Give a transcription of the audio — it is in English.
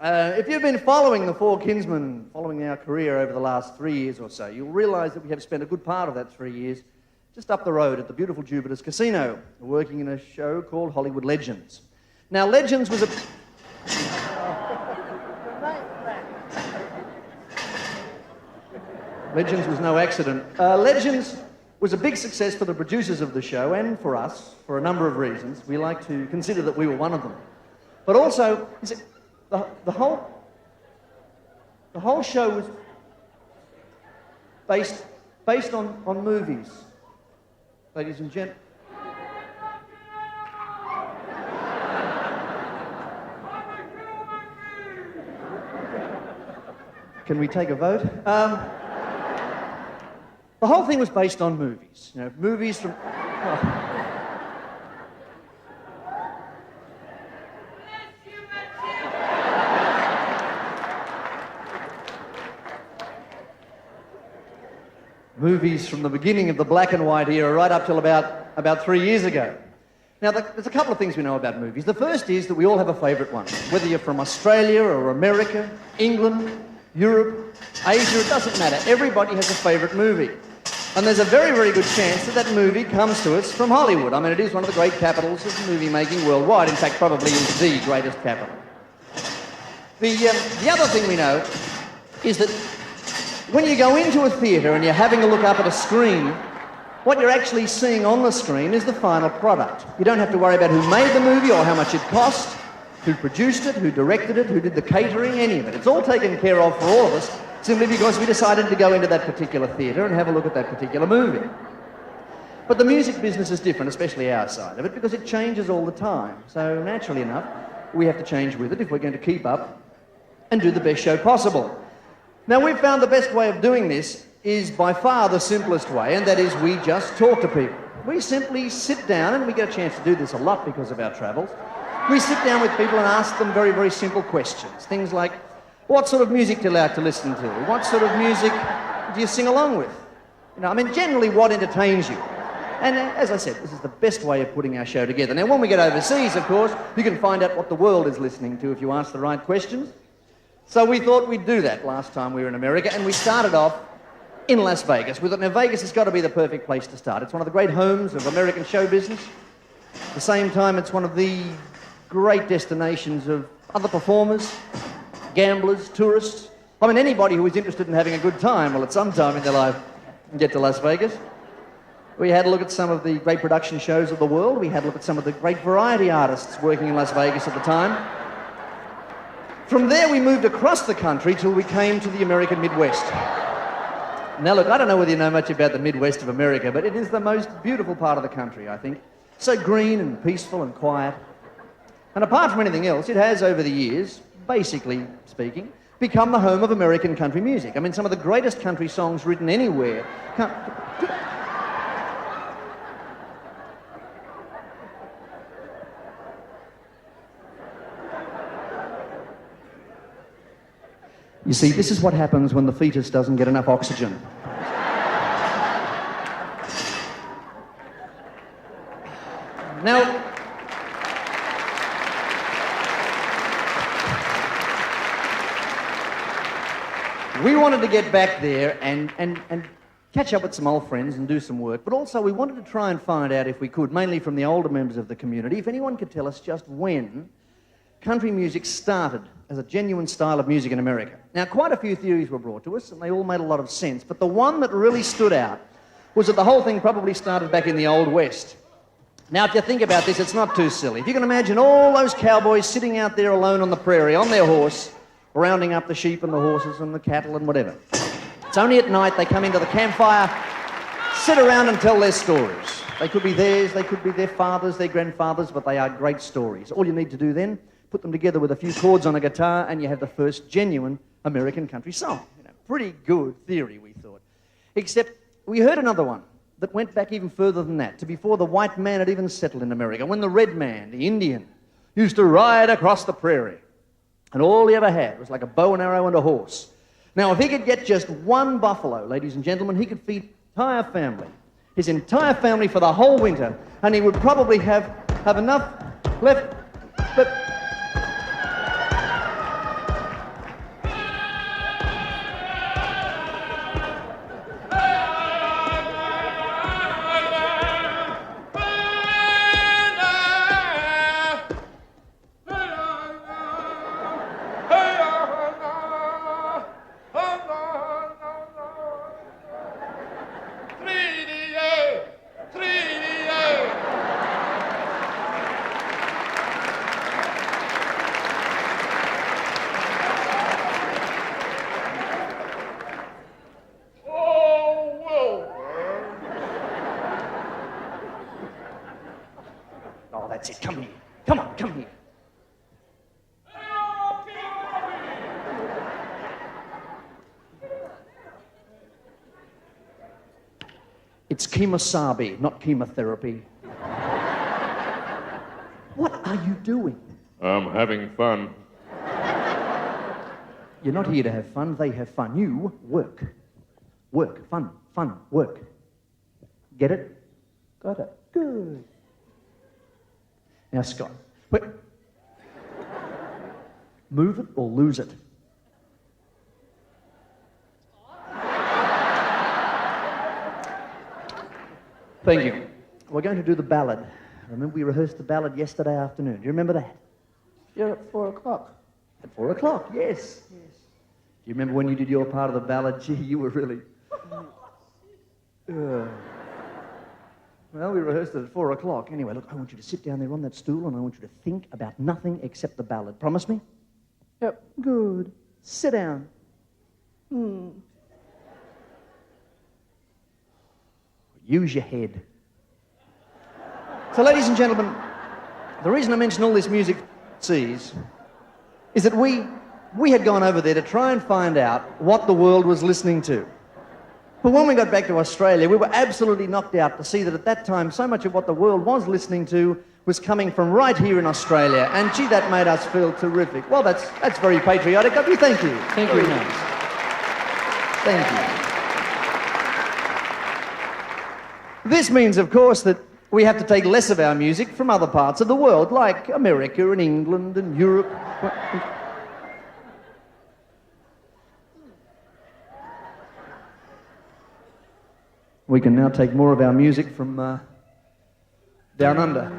If you've been following the Four Kinsmen, following our career over the last 3 years or so, you'll realise that we have spent a good part of that 3 years just up the road at the beautiful Jupiter's Casino, working in a show called Hollywood Legends. Now, Legends was a... Legends was no accident. Legends was a big success for the producers of the show and for us, for a number of reasons. We like to consider that we were one of them. But also, the whole show was based on movies, ladies and gentlemen. Can we take a vote? The whole thing was based on movies. You know, movies from... Oh. Movies from the beginning of the black and white era right up till about 3 years ago. Now, there's a couple of things we know about movies. The first is that we all have a favourite one. Whether you're from Australia or America, England, Europe, Asia, it doesn't matter. Everybody has a favourite movie. And there's a very, very good chance that that movie comes to us from Hollywood. I mean, it is one of the great capitals of movie-making worldwide. In fact, probably is the greatest capital. The other thing we know is that when you go into a theatre and you're having a look up at a screen, what you're actually seeing on the screen is the final product. You don't have to worry about who made the movie or how much it cost, who produced it, who directed it, who did the catering, any of it. It's all taken care of for all of us, simply because we decided to go into that particular theatre and have a look at that particular movie. But the music business is different, especially our side of it, because it changes all the time. So naturally enough, we have to change with it if we're going to keep up and do the best show possible. Now, we've found the best way of doing this is by far the simplest way, and that is we just talk to people. We simply sit down, and we get a chance to do this a lot because of our travels. We sit down with people and ask them very, very simple questions. Things like, what sort of music do you like to listen to? What sort of music do you sing along with? You know, I mean, generally, what entertains you? And as I said, this is the best way of putting our show together. Now, when we get overseas, of course, you can find out what the world is listening to if you ask the right questions. So we thought we'd do that last time we were in America, and we started off in Las Vegas. We thought, now, Vegas has got to be the perfect place to start. It's one of the great homes of American show business. At the same time, it's one of the great destinations of other performers, gamblers, tourists. I mean, anybody who is interested in having a good time will at some time in their life get to Las Vegas. We had a look at some of the great production shows of the world. We had a look at some of the great variety artists working in Las Vegas at the time. From there, we moved across the country till we came to the American Midwest. Now, look, I don't know whether you know much about the Midwest of America, but it is the most beautiful part of the country, I think. So green and peaceful and quiet. And apart from anything else, it has, over the years, basically speaking, become the home of American country music. I mean, some of the greatest country songs written anywhere. You see, this is what happens when the fetus doesn't get enough oxygen. Now, we wanted to get back there and catch up with some old friends and do some work, but also we wanted to try and find out, if we could, mainly from the older members of the community, if anyone could tell us just when country music started as a genuine style of music in America. Now, quite a few theories were brought to us, and they all made a lot of sense, but the one that really stood out was that the whole thing probably started back in the Old West. Now, if you think about this, it's not too silly. If you can imagine all those cowboys sitting out there alone on the prairie, on their horse, rounding up the sheep and the horses and the cattle and whatever. It's only at night they come into the campfire, sit around and tell their stories. They could be theirs, they could be their fathers, their grandfathers, but they are great stories. All you need to do then, put them together with a few chords on a guitar, and you have the first genuine American country song. You know, pretty good theory, we thought. Except we heard another one that went back even further than that, to before the white man had even settled in America, when the red man, the Indian, used to ride across the prairie. And all he ever had was like a bow and arrow and a horse. Now, if he could get just one buffalo, ladies and gentlemen, he could feed his entire family for the whole winter, and he would probably have enough left. But That's it. Come here. Come on, come here. It's kemosabe, not chemotherapy. What are you doing? I'm having fun. You're not here to have fun, they have fun. You work. Work, fun, fun, work. Get it? Got it. Good. Now, Scott, wait. Move it or lose it. Thank you. We're going to do the ballad. Remember we rehearsed the ballad yesterday afternoon. Do you remember that? You're at 4 o'clock. At 4 o'clock, yes. Do you remember when you did your part of the ballad? Gee, you were really... Well, we rehearsed it at 4 o'clock. Anyway, look, I want you to sit down there on that stool and I want you to think about nothing except the ballad. Promise me? Yep. Good. Sit down. Use your head. So, ladies and gentlemen, the reason I mention all this music is that we had gone over there to try and find out what the world was listening to. But when we got back to Australia, we were absolutely knocked out to see that at that time, so much of what the world was listening to was coming from right here in Australia. And gee, that made us feel terrific. Well, that's very patriotic of you. Thank you. Thank you. Very nice. Thank you. This means, of course, that we have to take less of our music from other parts of the world, like America and England and Europe. We can now take more of our music from down under.